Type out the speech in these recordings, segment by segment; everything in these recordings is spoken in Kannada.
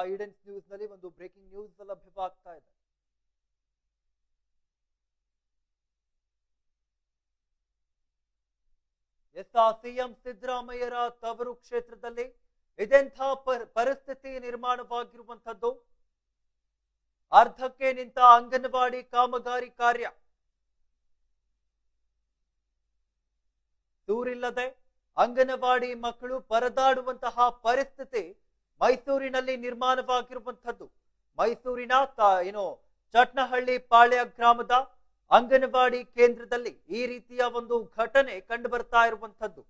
ಐಡೆನ್ಸ್ ನ್ಯೂಸ್ ನಲ್ಲಿ ಒಂದು ಬ್ರೇಕಿಂಗ್ ನ್ಯೂಸ್ ಲಭ್ಯವಾಗ್ತಾ ಇದೆ. ಸಿಎಂ ಸಿದ್ದರಾಮಯ್ಯರ ತವರು ಕ್ಷೇತ್ರದಲ್ಲಿ ಇದೆಂಥ ಪರಿಸ್ಥಿತಿ ನಿರ್ಮಾಣವಾಗಿರುವಂತದ್ದು. ಅರ್ಧಕ್ಕೆ ನಿಂತ ಅಂಗನವಾಡಿ ಕಾಮಗಾರಿ ಕಾರ್ಯ, ದೂರಿಲ್ಲದೆ ಅಂಗನವಾಡಿ ಮಕ್ಕಳು ಪರದಾಡುವಂತಹ ಪರಿಸ್ಥಿತಿ ಮೈಸೂರಿನಲ್ಲಿ ನಿರ್ಮಾಣವಾಗಿರುವಂತದ್ದು. ಮೈಸೂರಿನ ಚಟ್ನಹಳ್ಳಿ ಪಾಳ್ಯ ಗ್ರಾಮದ ಅಂಗನವಾಡಿ ಕೇಂದ್ರದಲ್ಲಿ ಈ ರೀತಿಯ ಒಂದು ಘಟನೆ ಕಂಡು ಬರ್ತಾ ಇರುವಂತದ್ದು.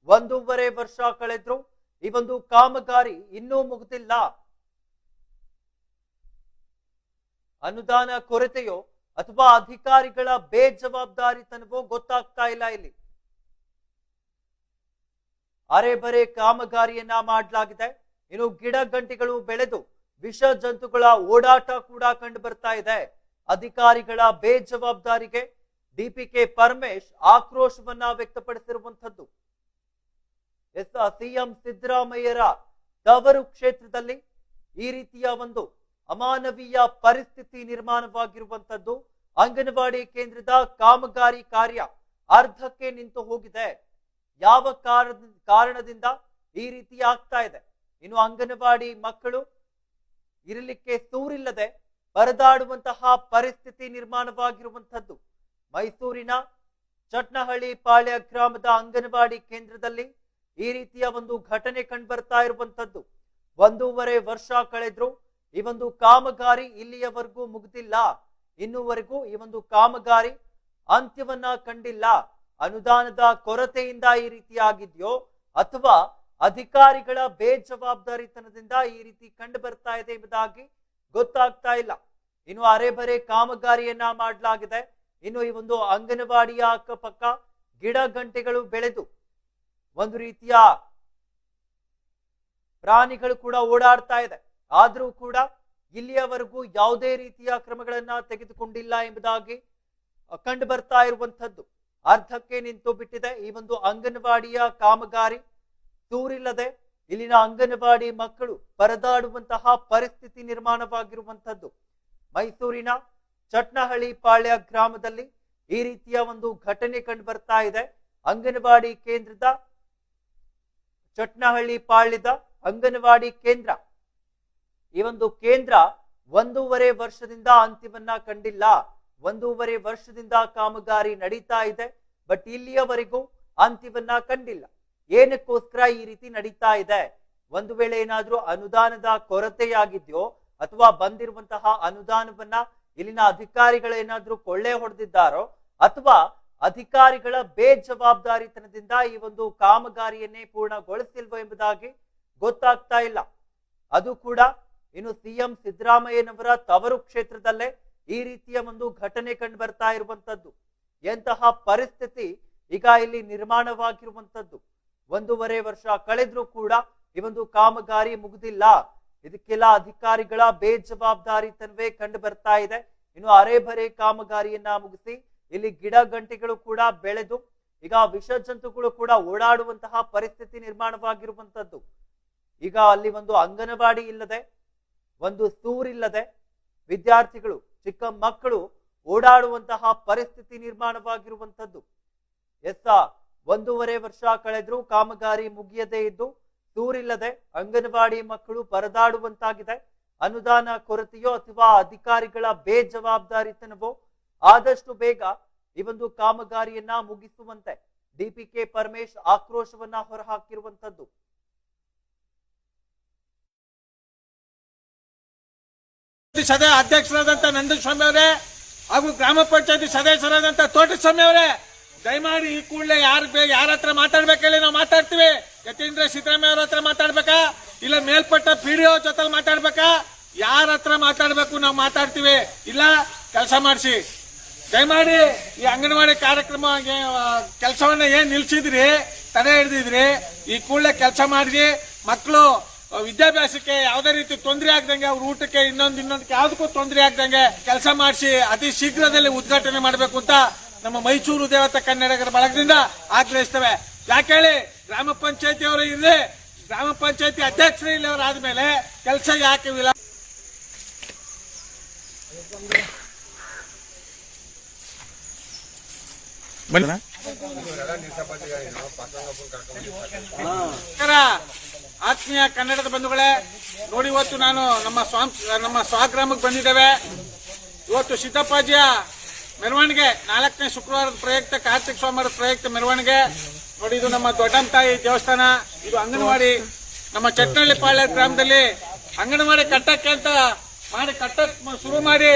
1.5 ವರ್ಷ ಕಳೆದ್ರು ಈ ಒಂದು ಕಾಮಗಾರಿ ಇನ್ನೂ ಮುಗಿದಿಲ್ಲ. ಅನುದಾನ ಕೊರತೆಯೋ ಅಥವಾ ಅಧಿಕಾರಿಗಳ ಬೇಜವಾಬ್ದಾರಿತನವೋ ಗೊತ್ತಾಗ್ತಾ ಇಲ್ಲ. ಇಲ್ಲಿ ಅರೆಬರೆ ಕಾಮಗಾರಿಯನ್ನ ಮಾಡಲಾಗಿದೆ. ಇನ್ನು ಗಿಡ ಗಂಟಿಗಳು ಬೆಳೆದು ವಿಷ ಜಂತುಗಳ ಓಡಾಟ ಕೂಡ ಕಂಡು ಬರ್ತಾ ಇದೆ. ಅಧಿಕಾರಿಗಳ ಬೇಜವಾಬ್ದಾರಿಗೆ ಡಿಪಿಕೆ ಪರಮೇಶ್ ಆಕ್ರೋಶವನ್ನ ವ್ಯಕ್ತಪಡಿಸಿರುವಂತದ್ದು. ಸಿಎಂ ಸಿದ್ದರಾಮಯ್ಯರ ತವರು ಕ್ಷೇತ್ರದಲ್ಲಿ ಈ ರೀತಿಯ ಒಂದು ಅಮಾನವೀಯ ಪರಿಸ್ಥಿತಿ ನಿರ್ಮಾಣವಾಗಿರುವಂತದ್ದು. ಅಂಗನವಾಡಿ ಕೇಂದ್ರದ ಕಾಮಗಾರಿ ಕಾರ್ಯ ಅರ್ಧಕ್ಕೆ ನಿಂತು ಹೋಗಿದೆ. ಯಾವ ಕಾರಣದಿಂದ ಈ ರೀತಿ ಆಗ್ತಾ ಇದೆ? ಇನ್ನು ಅಂಗನವಾಡಿ ಮಕ್ಕಳು ಇರಲಿಕ್ಕೆ ಸೂರಿಲ್ಲದೆ ಪರದಾಡುವಂತಹ ಪರಿಸ್ಥಿತಿ ನಿರ್ಮಾಣವಾಗಿರುವಂತದ್ದು. ಮೈಸೂರಿನ ಚಟ್ನಹಳ್ಳಿ ಪಾಳ್ಯ ಗ್ರಾಮದ ಅಂಗನವಾಡಿ ಕೇಂದ್ರದಲ್ಲಿ ಈ ರೀತಿಯ ಒಂದು ಘಟನೆ ಕಂಡು ಬರ್ತಾ ಇರುವಂತದ್ದು. 1.5 ವರ್ಷ ಕಳೆದ್ರು ಈ ಒಂದು ಕಾಮಗಾರಿ ಇಲ್ಲಿಯವರೆಗೂ ಮುಗಿದಿಲ್ಲ. ಇನ್ನೂವರೆಗೂ ಈ ಒಂದು ಕಾಮಗಾರಿ ಅಂತ್ಯವನ್ನ ಕಂಡಿಲ್ಲ. ಅನುದಾನದ ಕೊರತೆಯಿಂದ ಈ ರೀತಿ ಆಗಿದೆಯೋ ಅಥವಾ ಅಧಿಕಾರಿಗಳ ಬೇಜವಾಬ್ದಾರಿತನದಿಂದ ಈ ರೀತಿ ಕಂಡು ಬರ್ತಾ ಇದೆ ಎಂಬುದಾಗಿ ಗೊತ್ತಾಗ್ತಾ ಇಲ್ಲ. ಇನ್ನು ಅರೆಬರೆ ಕಾಮಗಾರಿಯನ್ನ ಮಾಡಲಾಗಿದೆ. ಇನ್ನು ಈ ಒಂದು ಅಂಗನವಾಡಿಯ ಅಕ್ಕಪಕ್ಕ ಗಿಡ ಗಂಟೆಗಳು ಬೆಳೆದು ಒಂದು ರೀತಿಯ ಪ್ರಾಣಿಗಳು ಕೂಡ ಓಡಾಡ್ತಾ ಇದೆ. ಆದ್ರೂ ಕೂಡ ಇಲ್ಲಿಯವರೆಗೂ ಯಾವುದೇ ರೀತಿಯ ಕ್ರಮಗಳನ್ನ ತೆಗೆದುಕೊಂಡಿಲ್ಲ ಎಂಬುದಾಗಿ ಕಂಡು ಬರ್ತಾ ಇರುವಂತದ್ದು. ಅರ್ಧಕ್ಕೆ ನಿಂತು ಬಿಟ್ಟಿದೆ ಈ ಒಂದು ಅಂಗನವಾಡಿಯ ಕಾಮಗಾರಿ. ದೂರಿಲ್ಲದೆ ಇಲ್ಲಿನ ಅಂಗನವಾಡಿ ಮಕ್ಕಳು ಪರದಾಡುವಂತಹ ಪರಿಸ್ಥಿತಿ ನಿರ್ಮಾಣವಾಗಿರುವಂತದ್ದು. ಮೈಸೂರಿನ ಚಟ್ನಹಳ್ಳಿ ಪಾಳ್ಯ ಗ್ರಾಮದಲ್ಲಿ ಈ ರೀತಿಯ ಒಂದು ಘಟನೆ ಕಂಡು ಬರ್ತಾ ಇದೆ. ಅಂಗನವಾಡಿ ಕೇಂದ್ರದ ಚಟ್ನಹಳ್ಳಿ ಪಾಳ್ಯದ ಅಂಗನವಾಡಿ ಕೇಂದ್ರ, ಈ ಒಂದು ಕೇಂದ್ರ 1.5 ವರ್ಷದಿಂದ ಅಂತ್ಯವನ್ನ ಕಂಡಿಲ್ಲ. 1.5 ವರ್ಷದಿಂದ ಕಾಮಗಾರಿ ನಡೀತಾ ಇದೆ. ಬಟ್ ಇಲ್ಲಿಯವರೆಗೂ ಅಂತ್ಯವನ್ನ ಕಂಡಿಲ್ಲ. ಏನಕ್ಕೋಸ್ಕರ ಈ ರೀತಿ ನಡೀತಾ ಇದೆ? ಒಂದು ವೇಳೆ ಏನಾದ್ರೂ ಅನುದಾನದ ಕೊರತೆಯಾಗಿದ್ಯೋ ಅಥವಾ ಬಂದಿರುವಂತಹ ಅನುದಾನವನ್ನ ಇಲ್ಲಿನ ಅಧಿಕಾರಿಗಳೇನಾದ್ರೂ ಕೊಳ್ಳೆ ಹೊಡೆದಿದ್ದಾರೋ ಅಥವಾ ಅಧಿಕಾರಿಗಳ ಬೇಜವಾಬ್ದಾರಿತನದಿಂದ ಈ ಒಂದು ಕಾಮಗಾರಿಯನ್ನೇ ಪೂರ್ಣಗೊಳಿಸಿಲ್ವೋ ಎಂಬುದಾಗಿ ಗೊತ್ತಾಗ್ತಾ ಇಲ್ಲ. ಅದು ಕೂಡ ಇನ್ನು ಸಿಎಂ ಸಿದ್ದರಾಮಯ್ಯನವರ ತವರು ಕ್ಷೇತ್ರದಲ್ಲೇ ಈ ರೀತಿಯ ಒಂದು ಘಟನೆ ಕಂಡು ಬರ್ತಾ ಇರುವಂತದ್ದು. ಎಂತಹ ಪರಿಸ್ಥಿತಿ ಈಗ ಇಲ್ಲಿ ನಿರ್ಮಾಣವಾಗಿರುವಂತದ್ದು. 1.5 ವರ್ಷ ಕಳೆದ್ರೂ ಕೂಡ ಈ ಒಂದು ಕಾಮಗಾರಿ ಮುಗಿದಿಲ್ಲ. ಇದಕ್ಕೆಲ್ಲ ಅಧಿಕಾರಿಗಳ ಬೇಜವಾಬ್ದಾರಿತನವೇ ಕಂಡು ಬರ್ತಾ ಇದೆ. ಇನ್ನು ಅರೆಬರೆ ಕಾಮಗಾರಿಯನ್ನ ಮುಗಿಸಿ ಇಲ್ಲಿ ಗಿಡ ಗಂಟೆಗಳು ಕೂಡ ಬೆಳೆದು ಈಗ ವಿಷ ಜಂತುಗಳು ಕೂಡ ಓಡಾಡುವಂತಹ ಪರಿಸ್ಥಿತಿ ನಿರ್ಮಾಣವಾಗಿರುವಂತದ್ದು. ಈಗ ಅಲ್ಲಿ ಒಂದು ಅಂಗನವಾಡಿ ಇಲ್ಲದೆ, ಒಂದು ಸೂರಿಲ್ಲದೆ ವಿದ್ಯಾರ್ಥಿಗಳು, ಚಿಕ್ಕ ಮಕ್ಕಳು ಓಡಾಡುವಂತಹ ಪರಿಸ್ಥಿತಿ ನಿರ್ಮಾಣವಾಗಿರುವಂತದ್ದು. 1.5 ವರ್ಷ ಕಳೆದ್ರೂ ಕಾಮಗಾರಿ ಮುಗಿಯದೇ ಇದ್ದು ಸೂರಿಲ್ಲದೆ ಅಂಗನವಾಡಿ ಮಕ್ಕಳು ಪರದಾಡುವಂತಾಗಿದೆ. ಅನುದಾನ ಕೊರತೆಯೋ ಅಥವಾ ಅಧಿಕಾರಿಗಳ ಬೇಜವಾಬ್ದಾರಿತನವೋ ಆದಷ್ಟು ಬೇಗ ಈ ಒಂದು ಕಾಮಗಾರಿಯನ್ನ ಮುಗಿಸುವಂತೆ ಡಿಪಿಕೆ ಪರಮೇಶ್ ಆಕ್ರೋಶವನ್ನ ಹೊರಹಾಕಿರುವಂತದ್ದು. ಸದಾ ಅಧ್ಯಕ್ಷರಾದಂತ ನಂದಸ್ವಾಮಿ ಅವರೇ ಹಾಗೂ ಗ್ರಾಮ ಪಂಚಾಯತಿ ಸದಸ್ಯರಾದಂತ ತೋಟಸ್ವಾಮಿ ಅವರೇ, ದಯಮಾಡಿ ಈ ಕೂಡಲೇ ಯಾರ ಹತ್ರ ಮಾತಾಡ್ಬೇಕಲ್ಲಿ ನಾವು ಮಾತಾಡ್ತೀವಿ. ಯತೀಂದ್ರ ಸಿದ್ದರಾಮಯ್ಯ ಅವ್ರ ಹತ್ರ ಮಾತಾಡ್ಬೇಕಾ ಇಲ್ಲ ಮೇಲ್ಪಟ್ಟ ಪಿಡಿಒ ಜೊತೆ ಮಾತಾಡ್ಬೇಕಾ? ಯಾರ ಹತ್ರ ಮಾತಾಡ್ಬೇಕು ನಾವು ಮಾತಾಡ್ತೀವಿ. ಇಲ್ಲ ಕೆಲಸ ಮಾಡಿಸಿ. ದಯಮಾಡಿ ಈ ಅಂಗನವಾಡಿ ಕಾರ್ಯಕ್ರಮ ಕೆಲಸವನ್ನ ಏನ್ ನಿಲ್ಸಿದ್ರಿ, ತಡೆ ಹಿಡಿದಿದ್ರಿ, ಈ ಕೂಡಲೇ ಕೆಲಸ ಮಾಡಿ ಮಕ್ಕಳು ವಿದ್ಯಾಭ್ಯಾಸಕ್ಕೆ ಯಾವುದೇ ರೀತಿ ತೊಂದರೆ ಆಗದಂಗೆ, ಅವ್ರ ಊಟಕ್ಕೆ ಇನ್ನೊಂದಕ್ಕೆ ಯಾವುದಕ್ಕೂ ತೊಂದರೆ ಆಗದಂಗೆ ಕೆಲಸ ಮಾಡಿಸಿ ಅತಿ ಶೀಘ್ರದಲ್ಲಿ ಉದ್ಘಾಟನೆ ಮಾಡಬೇಕು ಅಂತ ನಮ್ಮ ಮೈಸೂರು ದೇವತಾ ಕನ್ನಡಿಗರ ಬಳಗದಿಂದ ಆಗ್ರಹಿಸ್ತೇವೆ. ಯಾಕೆ ಹೇಳಿ, ಗ್ರಾಮ ಪಂಚಾಯತಿ ಅವರು ಇರಲಿ, ಗ್ರಾಮ ಪಂಚಾಯತಿ ಅಧ್ಯಕ್ಷರು ಇಲ್ಲವರಾದ್ಮೇಲೆ ಕೆಲಸ ಯಾಕೆ ವಿಳಂಬ? ಆತ್ಮೀಯ ಕನ್ನಡದ ಬಂಧುಗಳೇ, ನೋಡಿ ಇವತ್ತು ನಾನು ನಮ್ಮ ಸ್ವಗ್ರಾಮಕ್ಕೆ ಬಂದಿದ್ದೇವೆ. ಇವತ್ತು ಸಿದ್ದಪ್ಪಾಜಿಯ ಮೆರವಣಿಗೆ 4ನೇ ಶುಕ್ರವಾರದ ಪ್ರಯುಕ್ತ, ಕಾರ್ತಿಕ ಸೋಮವಾರದ ಪ್ರಯುಕ್ತ ಮೆರವಣಿಗೆ. ನೋಡಿ, ಇದು ನಮ್ಮ ದೊಡ್ಡಮ್ಮ ತಾಯಿ ದೇವಸ್ಥಾನ, ಇದು ಅಂಗನವಾಡಿ. ನಮ್ಮ ಚಟ್ನಳ್ಳಿ ಪಾಳ್ಯ ಗ್ರಾಮದಲ್ಲಿ ಅಂಗನವಾಡಿ ಕಟ್ಟಕ್ಕೆ ಅಂತ ಶುರು ಮಾಡಿ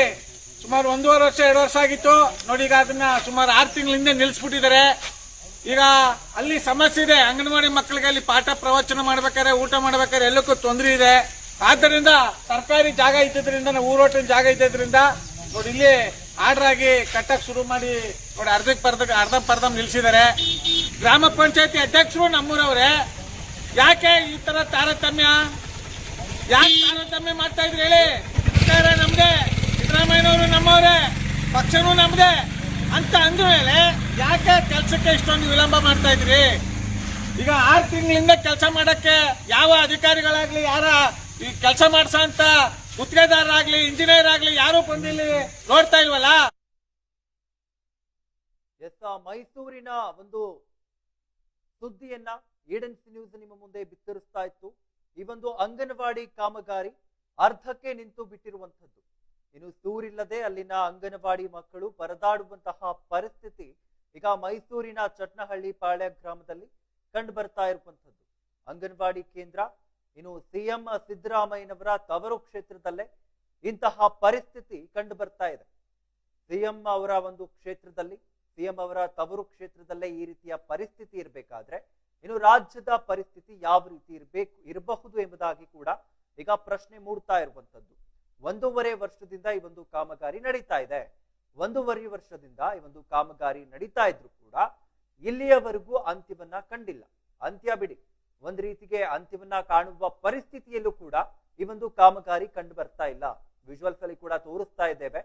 ಸುಮಾರು 1.5 ವರ್ಷ 2 ವರ್ಷ ಆಗಿತ್ತು. ನೋಡಿ, ಈಗ ಅದನ್ನ ಸುಮಾರು 6 ತಿಂಗಳಿಂದ ನಿಲ್ಲಿಸ್ಬಿಟ್ಟಿದ್ದಾರೆ. ಈಗ ಅಲ್ಲಿ ಸಮಸ್ಯೆ ಇದೆ. ಅಂಗನವಾಡಿ ಮಕ್ಕಳಿಗೆ ಅಲ್ಲಿ ಪಾಠ ಪ್ರವಚನ ಮಾಡ್ಬೇಕಾದ್ರೆ, ಊಟ ಮಾಡ್ಬೇಕಾದ್ರೆ ಎಲ್ಲಕ್ಕೂ ತೊಂದರೆ ಇದೆ. ಆದ್ದರಿಂದ ಸರ್ಕಾರಿ ಜಾಗ ಇದ್ದಿದ್ರಿಂದ, ಊರೋಟಿನ ಜಾಗ ಇದ್ದಿದ್ರಿಂದ ನೋಡಿ ಇಲ್ಲಿ ಆರ್ಡರ್ ಆಗಿ ಕಟ್ಟಕ್ ಶುರು ಮಾಡಿ ನೋಡಿ ಅರ್ಧ ನಿಲ್ಸಿದ್ದಾರೆ. ಗ್ರಾಮ ಪಂಚಾಯತಿ ಅಧ್ಯಕ್ಷರು ನಮ್ಮೂರವ್ರೆ. ಯಾಕೆ ಈ ತರ ತಾರತಮ್ಯ ಮಾಡ್ತಾ ಇದ್ರಿ ಹೇಳಿ? ಸರ್ಕಾರ ನಮ್ದೇ, ಸಿದ್ದರಾಮಯ್ಯನವರು ನಮ್ಮವ್ರೆ, ಪಕ್ಷನೂ ನಮ್ದೇ ಅಂತ ಅಂದ ಮೇಲೆ ಯಾಕೆ ಕೆಲಸಕ್ಕೆ ಇಷ್ಟೊಂದು ವಿಳಂಬ ಮಾಡ್ತಾ ಇದ್ರಿ? ಈಗ 6 ತಿಂಗಳಿಂದ ಕೆಲಸ ಮಾಡಕ್ಕೆ ಯಾವ ಅಧಿಕಾರಿಗಳಾಗ್ಲಿ, ಯಾರ ಈ ಕೆಲಸ ಮಾಡ್ಸೋ ಅಂತ ಗುತ್ತಿಗೆದಾರರಾಗ್ಲಿ, ಇಂಜಿನಿಯರ್ ಆಗ್ಲಿ ಯಾರು ಬಂದಿಲ್ಲಿ ನೋಡ್ತಾ ಇಲ್ವಲ್ಲ? ಮೈಸೂರಿನ ಒಂದು ಸುದ್ದಿಯನ್ನ ಈಡನ್ಸ್ ನ್ಯೂಸ್ ನಿಮ್ಮ ಮುಂದೆ ಬಿತ್ತರಿಸ್ತಾ ಇತ್ತು. ಈ ಒಂದು ಅಂಗನವಾಡಿ ಕಾಮಗಾರಿ ಅರ್ಧಕ್ಕೆ ನಿಂತು ಬಿಟ್ಟಿರುವಂತದ್ದು. ಇನ್ನು ಸೂರಿಲ್ಲದೆ ಅಲ್ಲಿನ ಅಂಗನವಾಡಿ ಮಕ್ಕಳು ಪರದಾಡುವಂತಹ ಪರಿಸ್ಥಿತಿ ಈಗ ಮೈಸೂರಿನ ಚಟ್ನಹಳ್ಳಿ ಪಾಳ್ಯ ಗ್ರಾಮದಲ್ಲಿ ಕಂಡು ಬರ್ತಾ ಇರುವಂತದ್ದು. ಅಂಗನವಾಡಿ ಕೇಂದ್ರ ಇನ್ನು ಸಿಎಂ ಸಿದ್ದರಾಮಯ್ಯನವರ ತವರು ಕ್ಷೇತ್ರದಲ್ಲೇ ಇಂತಹ ಪರಿಸ್ಥಿತಿ ಕಂಡು ಬರ್ತಾ ಇದೆ. ಸಿಎಂ ಅವರ ಒಂದು ಕ್ಷೇತ್ರದಲ್ಲಿ, ಸಿಎಂ ಅವರ ತವರು ಕ್ಷೇತ್ರದಲ್ಲೇ ಈ ರೀತಿಯ ಪರಿಸ್ಥಿತಿ ಇರಬೇಕಾದ್ರೆ ಇನ್ನು ರಾಜ್ಯದ ಪರಿಸ್ಥಿತಿ ಯಾವ ರೀತಿ ಇರಬಹುದು ಎಂಬುದಾಗಿ ಕೂಡ ಈಗ ಪ್ರಶ್ನೆ ಮೂಡ್ತಾ ಇರುವಂತದ್ದು. 1.5 ವರ್ಷದಿಂದ ಈ ಒಂದು ಕಾಮಗಾರಿ ನಡೀತಾ ಇದೆ. 1.5 ವರ್ಷದಿಂದ ಈ ಒಂದು ಕಾಮಗಾರಿ ನಡೀತಾ ಇದ್ರು ಕೂಡ ಇಲ್ಲಿಯವರೆಗೂ ಅಂತ್ಯವನ್ನ ಕಂಡಿಲ್ಲ. ಅಂತ್ಯ ಬಿಡಿ, ಒಂದ್ ರೀತಿಗೆ ಅಂತ್ಯವನ್ನ ಕಾಣುವ ಪರಿಸ್ಥಿತಿಯಲ್ಲೂ ಕೂಡ ಈ ಒಂದು ಕಾಮಗಾರಿ ಕಂಡು ಬರ್ತಾ ಇಲ್ಲ. ವಿಜುವಲ್ಸ್ ಅಲ್ಲಿ ಕೂಡ ತೋರಿಸ್ತಾ ಇದ್ದೇವೆ.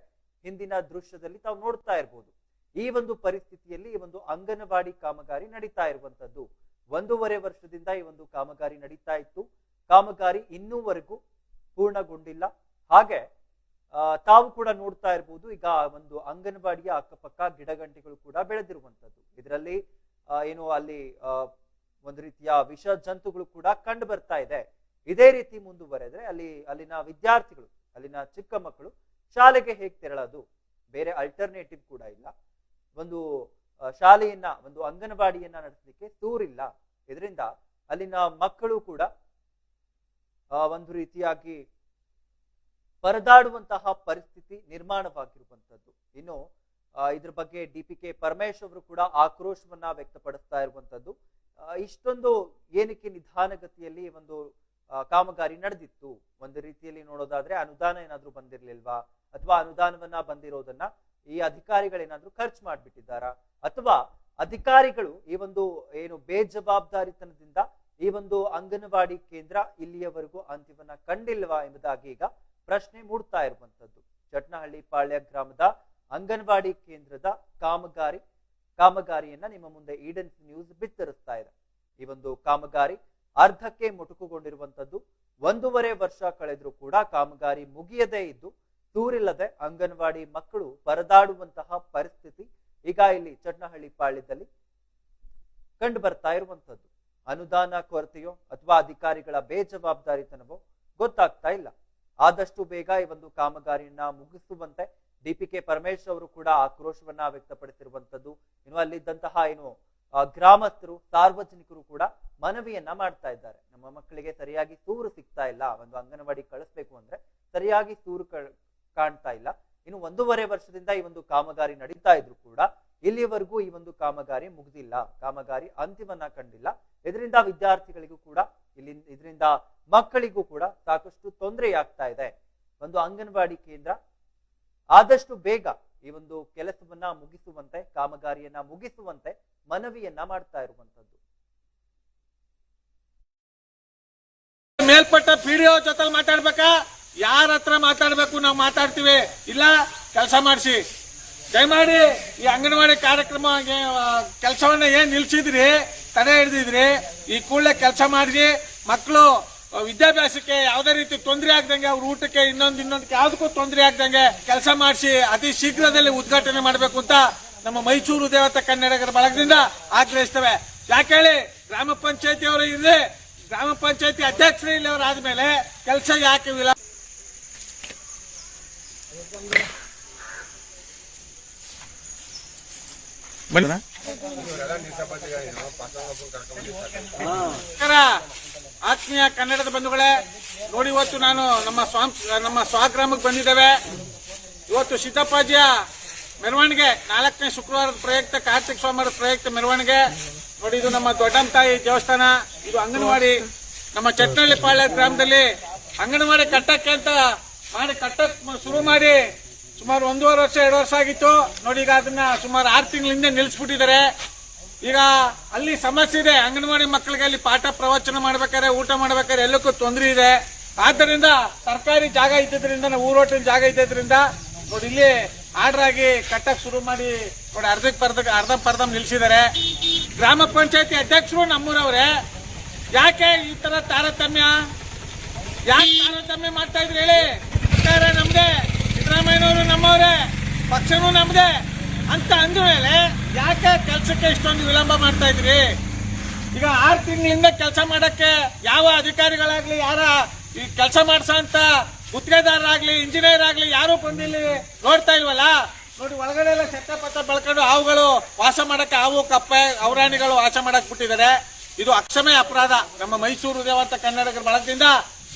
ಹಿಂದಿನ ದೃಶ್ಯದಲ್ಲಿ ತಾವು ನೋಡ್ತಾ ಇರಬಹುದು. ಈ ಒಂದು ಪರಿಸ್ಥಿತಿಯಲ್ಲಿ ಈ ಒಂದು ಅಂಗನವಾಡಿ ಕಾಮಗಾರಿ ನಡೀತಾ ಇರುವಂತದ್ದು. 1.5 ವರ್ಷದಿಂದ ಈ ಒಂದು ಕಾಮಗಾರಿ ನಡೀತಾ ಇತ್ತು. ಕಾಮಗಾರಿ ಇನ್ನೂವರೆಗೂ ಪೂರ್ಣಗೊಂಡಿಲ್ಲ. ಹಾಗೆ ತಾವು ಕೂಡ ನೋಡ್ತಾ ಇರಬಹುದು, ಈಗ ಒಂದು ಅಂಗನವಾಡಿಯ ಅಕ್ಕಪಕ್ಕ ಗಿಡಗಂಟಿಗಳು ಕೂಡ ಬೆಳೆದಿರುವಂತದ್ದು. ಇದರಲ್ಲಿ ಏನು ಅಲ್ಲಿ ಒಂದು ರೀತಿಯ ವಿಷ ಜಂತುಗಳು ಕೂಡ ಕಂಡು ಬರ್ತಾ ಇದೆ. ಇದೇ ರೀತಿ ಮುಂದುವರೆದ್ರೆ ಅಲ್ಲಿನ ವಿದ್ಯಾರ್ಥಿಗಳು, ಅಲ್ಲಿನ ಚಿಕ್ಕ ಮಕ್ಕಳು ಶಾಲೆಗೆ ಹೇಗೆ ತೆರಳೋದು? ಬೇರೆ ಅಲ್ಟರ್ನೇಟಿವ್ ಕೂಡ ಇಲ್ಲ. ಒಂದು ಶಾಲೆಯನ್ನ, ಒಂದು ಅಂಗನವಾಡಿಯನ್ನ ನಡೆಸಲಿಕ್ಕೆ ಸೂರಿಲ್ಲ. ಇದರಿಂದ ಅಲ್ಲಿನ ಮಕ್ಕಳು ಕೂಡ ಒಂದು ರೀತಿಯಾಗಿ ಪರದಾಡುವಂತಹ ಪರಿಸ್ಥಿತಿ ನಿರ್ಮಾಣವಾಗಿರುವಂತದ್ದು. ಇನ್ನು ಇದ್ರ ಬಗ್ಗೆ DPK ಪರಮೇಶ್ವರ್ ಅವರು ಕೂಡ ಆಕ್ರೋಶವನ್ನ ವ್ಯಕ್ತಪಡಿಸ್ತಾ ಇರುವಂತದ್ದು. ಇಷ್ಟೊಂದು ಏನಕ್ಕೆ ನಿಧಾನಗತಿಯಲ್ಲಿ ಒಂದು ಕಾಮಗಾರಿ ನಡೆದಿತ್ತು? ಒಂದು ರೀತಿಯಲ್ಲಿ ನೋಡೋದಾದ್ರೆ ಅನುದಾನ ಏನಾದ್ರೂ ಬಂದಿರ್ಲಿಲ್ವಾ, ಅಥವಾ ಅನುದಾನವನ್ನ ಬಂದಿರೋದನ್ನ ಈ ಅಧಿಕಾರಿಗಳೇನಾದ್ರೂ ಖರ್ಚು ಮಾಡ್ಬಿಟ್ಟಿದ್ದಾರಾ, ಅಥವಾ ಅಧಿಕಾರಿಗಳು ಈ ಒಂದು ಏನು ಬೇಜವಾಬ್ದಾರಿತನದಿಂದ ಈ ಒಂದು ಅಂಗನವಾಡಿ ಕೇಂದ್ರ ಇಲ್ಲಿಯವರೆಗೂ ಅಂತ್ಯವನ್ನ ಕಂಡಿಲ್ವಾ ಎಂಬುದಾಗಿ ಈಗ ಪ್ರಶ್ನೆ ಮೂಡ್ತಾ ಇರುವಂತದ್ದು. ಚಟ್ನಹಳ್ಳಿ ಪಾಳ್ಯ ಗ್ರಾಮದ ಅಂಗನವಾಡಿ ಕೇಂದ್ರದ ಕಾಮಗಾರಿಯನ್ನ ನಿಮ್ಮ ಮುಂದೆ ಈಡನ್ಸ್ ನ್ಯೂಸ್ ಬಿತ್ತರಿಸ್ತಾ ಇದೆ. ಈ ಒಂದು ಕಾಮಗಾರಿ ಅರ್ಧಕ್ಕೆ ಮೊಟಕುಗೊಂಡಿರುವಂತದ್ದು. 1.5 ವರ್ಷ ಕಳೆದ್ರೂ ಕೂಡ ಕಾಮಗಾರಿ ಮುಗಿಯದೇ ಇದ್ದು ಸೂರಿಲ್ಲದೆ ಅಂಗನವಾಡಿ ಮಕ್ಕಳು ಪರದಾಡುವಂತಹ ಪರಿಸ್ಥಿತಿ ಈಗ ಇಲ್ಲಿ ಚಟ್ನಹಳ್ಳಿ ಪಾಳ್ಯದಲ್ಲಿ ಕಂಡು ಬರ್ತಾ ಇರುವಂತದ್ದು. ಅನುದಾನ ಕೊರತೆಯೋ ಅಥವಾ ಅಧಿಕಾರಿಗಳ ಬೇಜವಾಬ್ದಾರಿತನವೋ ಗೊತ್ತಾಗ್ತಾ ಇಲ್ಲ. ಆದಷ್ಟು ಬೇಗ ಈ ಒಂದು ಕಾಮಗಾರಿಯನ್ನ ಮುಗಿಸುವಂತೆ DPK ಪರಮೇಶ್ವರ್ ಅವರು ಕೂಡ ಆಕ್ರೋಶವನ್ನ ವ್ಯಕ್ತಪಡಿಸಿರುವಂತದ್ದು. ಇನ್ನು ಅಲ್ಲಿದ್ದಂತಹ ಗ್ರಾಮಸ್ಥರು, ಸಾರ್ವಜನಿಕರು ಕೂಡ ಮನವಿಯನ್ನ ಮಾಡ್ತಾ ಇದ್ದಾರೆ. ನಮ್ಮ ಮಕ್ಕಳಿಗೆ ಸರಿಯಾಗಿ ಸೂರು ಸಿಗ್ತಾ ಇಲ್ಲ, ಒಂದು ಅಂಗನವಾಡಿ ಕಳಿಸ್ಬೇಕು ಅಂದ್ರೆ ಸರಿಯಾಗಿ ಸೂರು ಕಾಣ್ತಾ ಇಲ್ಲ. ಇನ್ನು 1.5 ವರ್ಷದಿಂದ ಈ ಒಂದು ಕಾಮಗಾರಿ ನಡೀತಾ ಇದ್ರು ಕೂಡ ಇಲ್ಲಿವರೆಗೂ ಈ ಒಂದು ಕಾಮಗಾರಿ ಮುಗ್ದಿಲ್ಲ, ಕಾಮಗಾರಿ ಅಂತ್ಯವನ್ನ ಕಂಡಿಲ್ಲ. ಇದರಿಂದ ವಿದ್ಯಾರ್ಥಿಗಳಿಗೂ ಕೂಡ ಇದರಿಂದ ಮಕ್ಕಳಿಗೂ ಕೂಡ ಸಾಕಷ್ಟು ತೊಂದರೆಯಾಗ್ತಾ ಇದೆ. ಒಂದು ಅಂಗನವಾಡಿ ಕೇಂದ್ರ ಆದಷ್ಟು ಬೇಗ ಈ ಒಂದು ಕೆಲಸವನ್ನ ಮುಗಿಸುವಂತೆ, ಕಾಮಗಾರಿಯನ್ನ ಮುಗಿಸುವಂತೆ ಮನವಿಯನ್ನ ಮಾಡ್ತಾ ಇರುವಂತದ್ದು. ಮೇಲ್ಪಟ್ಟ PDO ಜೊತೆ ಮಾತಾಡ್ಬೇಕಾ? ಯಾರ ಹತ್ರ ಮಾತಾಡ್ಬೇಕು? ನಾವು ಮಾತಾಡ್ತೀವಿ, ಇಲ್ಲ ಕೆಲಸ ಮಾಡಿಸಿ. ದಯಮಾಡಿ ಈ ಅಂಗನವಾಡಿ ಕಾರ್ಯಕ್ರಮ ಕೆಲಸವನ್ನ ಏನ್ ನಿಲ್ಸಿದ್ರಿ, ತಡೆ ಹಿಡಿದಿದ್ರಿ, ಈ ಕೂಡಲೇ ಕೆಲಸ ಮಾಡಿಸಿ. ಮಕ್ಕಳು ವಿದ್ಯಾಭ್ಯಾಸಕ್ಕೆ ಯಾವುದೇ ರೀತಿ ತೊಂದರೆ ಆಗ್ದಂಗೆ, ಅವ್ರ ಊಟಕ್ಕೆ ಇನ್ನೊಂದಕ್ಕೆ ಯಾವುದಕ್ಕೂ ತೊಂದರೆ ಆಗ್ದಂಗೆ ಕೆಲಸ ಮಾಡಿಸಿ ಅತಿ ಶೀಘ್ರದಲ್ಲಿ ಉದ್ಘಾಟನೆ ಮಾಡಬೇಕು ಅಂತ ನಮ್ಮ ಮೈಸೂರು ದೇವತಾ ಕನ್ನಡಿಗರ ಬಳಗದಿಂದ ಆಗ್ರಹಿಸ್ತೇವೆ. ಯಾಕೆ ಹೇಳಿ, ಗ್ರಾಮ ಪಂಚಾಯತಿ ಅವರು ಇರಲಿ, ಗ್ರಾಮ ಪಂಚಾಯತಿ ಅಧ್ಯಕ್ಷರೇ ಇಲ್ಲಿ ಅವರು ಆದ್ಮೇಲೆ ಕೆಲಸ ಯಾಕೆ ವಿಳಂಬ? ಆತ್ಮೀಯ ಕನ್ನಡದ ಬಂಧುಗಳೇ, ನೋಡಿ ಇವತ್ತು ನಾನು ನಮ್ಮ ಸ್ವಗ್ರಾಮಕ್ಕೆ ಬಂದಿದ್ದೇವೆ. ಇವತ್ತು ಸಿದ್ದಪ್ಪಾಜಿಯ ಮೆರವಣಿಗೆ 4ನೇ ಶುಕ್ರವಾರದ ಪ್ರಯುಕ್ತ, ಕಾರ್ತಿಕ ಸೋಮವಾರದ ಪ್ರಯುಕ್ತ ಮೆರವಣಿಗೆ. ನೋಡಿ, ಇದು ನಮ್ಮ ದೊಡ್ಡಮ್ಮ ತಾಯಿ ದೇವಸ್ಥಾನ, ಇದು ಅಂಗನವಾಡಿ. ನಮ್ಮ ಚಟ್ನಳ್ಳಿ ಪಾಳ್ಯ ಗ್ರಾಮದಲ್ಲಿ ಅಂಗನವಾಡಿ ಕಟ್ಟಕ್ಕೆ ಅಂತ ಶುರು ಮಾಡಿ ಸುಮಾರು 1.5 ವರ್ಷ 2 ವರ್ಷ ಆಗಿತ್ತು. ನೋಡಿ, ಈಗ ಅದನ್ನ ಸುಮಾರು 6 ತಿಂಗಳಿಂದ ನಿಲ್ಲಿಸ್ಬಿಟ್ಟಿದ್ದಾರೆ. ಈಗ ಅಲ್ಲಿ ಸಮಸ್ಯೆ ಇದೆ, ಅಂಗನವಾಡಿ ಮಕ್ಕಳಿಗೆ ಅಲ್ಲಿ ಪಾಠ ಪ್ರವಚನ ಮಾಡ್ಬೇಕಾದ್ರೆ, ಊಟ ಮಾಡ್ಬೇಕಾದ್ರೆ ಎಲ್ಲಕ್ಕೂ ತೊಂದರೆ ಇದೆ. ಆದ್ದರಿಂದ ಸರ್ಕಾರಿ ಜಾಗ ಇದ್ದಿದ್ರಿಂದ, ಊರೋಟಿನ ಜಾಗ ಇದ್ದಿದ್ರಿಂದ ನೋಡಿ ಇಲ್ಲಿ ಆರ್ಡರ್ ಆಗಿ ಕಟ್ಟಕ್ ಶುರು ಮಾಡಿ ನೋಡಿ ಅರ್ಧ ನಿಲ್ಸಿದ್ದಾರೆ. ಗ್ರಾಮ ಪಂಚಾಯತಿ ಅಧ್ಯಕ್ಷರು ನಮ್ಮೂರವ್ರೆ. ಯಾಕೆ ಈ ತರ ತಾರತಮ್ಯ ಮಾಡ್ತಾ ಇದ್ರಿ ಹೇಳಿ? ಸರ್ಕಾರ ನಮ್ದೇ, ಸಿದ್ದರಾಮಯ್ಯನವರು ನಮ್ಮವ್ರೆ, ಪಕ್ಷನೂ ನಮ್ದೇ ಅಂತ ಅಂದ ಮೇಲೆ ಯಾಕೆ ಕೆಲಸಕ್ಕೆ ಇಷ್ಟೊಂದು ವಿಳಂಬ ಮಾಡ್ತಾ ಇದ್ರಿ? ಈಗ 6 ತಿಂಗಳಿಂದ ಕೆಲಸ ಮಾಡಕ್ಕೆ ಯಾವ ಅಧಿಕಾರಿಗಳಾಗ್ಲಿ, ಯಾರ ಈ ಕೆಲಸ ಮಾಡ್ಸೋ ಅಂತ ಗುತ್ತಿಗೆದಾರರಾಗ್ಲಿ, ಇಂಜಿನಿಯರ್ ಆಗ್ಲಿ ಯಾರು ಬಂದಿಲ್ಲಿ ನೋಡ್ತಾ ಇಲ್ವಲ್ಲ? ನೋಡಿ, ಒಳಗಡೆ ಎಲ್ಲ ಸೆತ್ತಪತ್ತ ಬೆಳ್ಕೊಂಡು ಹಾವುಗಳು ವಾಸ ಮಾಡಕ್ಕೆ, ಹಾವು ಕಪ್ಪೆ ಔರಾಣಿಗಳು ವಾಸ ಮಾಡಕ್ ಬಿಟ್ಟಿದ್ದಾರೆ. ಇದು ಅಕ್ಷಮ್ಯ ಅಪರಾಧ. ನಮ್ಮ ಮೈಸೂರು ದೇವತಾ ಕನ್ನಡಿಗರ ಬಳಗದಿಂದ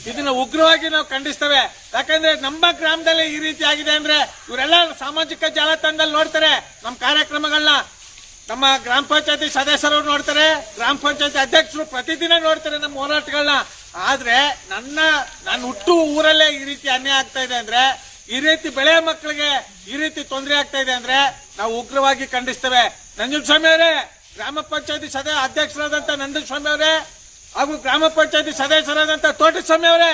ಇದನ್ನ ಉಗ್ರವಾಗಿ ನಾವು ಖಂಡಿಸ್ತೇವೆ. ಯಾಕಂದ್ರೆ ನಮ್ಮ ಗ್ರಾಮದಲ್ಲಿ ಈ ರೀತಿ ಆಗಿದೆ ಅಂದ್ರೆ ಇವರೆಲ್ಲ ಸಾಮಾಜಿಕ ಜಾಲತಾಣದಲ್ಲಿ ನೋಡ್ತಾರೆ ನಮ್ಮ ಕಾರ್ಯಕ್ರಮಗಳನ್ನ. ನಮ್ಮ ಗ್ರಾಮ ಪಂಚಾಯತಿ ಸದಸ್ಯರು ನೋಡ್ತಾರೆ, ಗ್ರಾಮ ಪಂಚಾಯತಿ ಅಧ್ಯಕ್ಷರು ಪ್ರತಿದಿನ ನೋಡ್ತಾರೆ ನಮ್ಮ ಹೋರಾಟಗಳನ್ನ. ಆದ್ರೆ ನನ್ನ ಹುಟ್ಟು ಊರಲ್ಲೇ ಈ ರೀತಿ ಅನ್ಯಾಯ ಆಗ್ತಾ ಇದೆ ಅಂದ್ರೆ, ಈ ರೀತಿ ಬೆಳೆಯ ಮಕ್ಕಳಿಗೆ ಈ ರೀತಿ ತೊಂದರೆ ಆಗ್ತಾ ಇದೆ ಅಂದ್ರೆ ನಾವು ಉಗ್ರವಾಗಿ ಖಂಡಿಸ್ತೇವೆ. ನಂಜುಂಡಸ್ವಾಮಿ ಅವರೇ, ಗ್ರಾಮ ಪಂಚಾಯತಿ ಅಧ್ಯಕ್ಷರಾದಂತ ನಂಜುಂಡಸ್ವಾಮಿ ಅವರೇ ಹಾಗೂ ಗ್ರಾಮ ಪಂಚಾಯತಿ ಸದಸ್ಯರಾದಂತ ತೋಟಸ್ವಾಮಿ ಅವರೇ,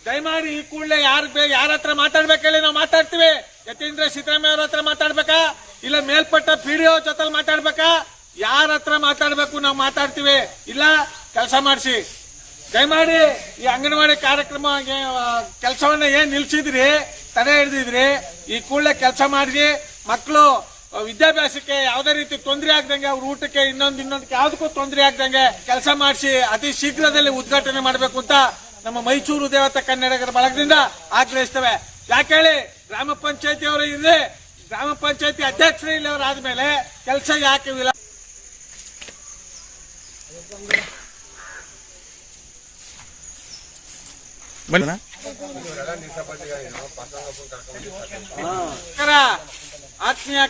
ದಯಮಾಡಿ ಈ ಕೂಡಲೇ ಯಾರ ಹತ್ರ ಮಾತಾಡ್ಬೇಕು ಹೇಳಿ? ನಾವು ಮಾತಾಡ್ತೀವಿ. ಯತೀಂದ್ರ ಸಿದ್ದರಾಮಯ್ಯ ಅವ್ರ ಹತ್ರ ಮಾತಾಡ್ಬೇಕಾ, ಇಲ್ಲ ಮೇಲ್ಪಟ್ಟ PDO ಜೊತೆ ಮಾತಾಡ್ಬೇಕಾ? ಯಾರ ಹತ್ರ ಮಾತಾಡ್ಬೇಕು? ನಾವು ಮಾತಾಡ್ತೀವಿ. ಇಲ್ಲ ಕೆಲಸ ಮಾಡಿಸಿ. ದಯಮಾಡಿ ಈ ಅಂಗನವಾಡಿ ಕಾರ್ಯಕ್ರಮ ಕೆಲಸವನ್ನ ಏನ್ ನಿಲ್ಸಿದ್ರಿ, ತಡೆ ಹಿಡಿದಿದ್ರಿ, ಈ ಕೂಡಲೇ ಕೆಲಸ ಮಾಡಿ ಮಕ್ಕಳು ವಿದ್ಯಾಭ್ಯಾಸಕ್ಕೆ ಯಾವುದೇ ರೀತಿ ತೊಂದರೆ ಆಗ್ದಂಗೆ, ಅವ್ರ ಊಟಕ್ಕೆ ಇನ್ನೊಂದಕ್ಕೆ ಯಾವುದಕ್ಕೂ ತೊಂದರೆ ಆಗ್ದಂಗೆ ಕೆಲಸ ಮಾಡಿಸಿ ಅತಿ ಶೀಘ್ರದಲ್ಲಿ ಉದ್ಘಾಟನೆ ಮಾಡಬೇಕು ಅಂತ ನಮ್ಮ ಮೈಸೂರು ದೇವತಾ ಕನ್ನಡಿಗರ ಬಳಗದಿಂದ ಆಗ್ರಹಿಸ್ತೇವೆ. ಯಾಕೆ ಹೇಳಿ, ಗ್ರಾಮ ಪಂಚಾಯತಿ ಅವರು ಇರಲಿ, ಗ್ರಾಮ ಪಂಚಾಯತಿ ಅಧ್ಯಕ್ಷರೇ ಇಲ್ಲಿ ಅವರು ಆದ್ಮೇಲೆ ಕೆಲಸ ಯಾಕೆ ವಿಳಂಬ? ಆತ್ಮೀಯ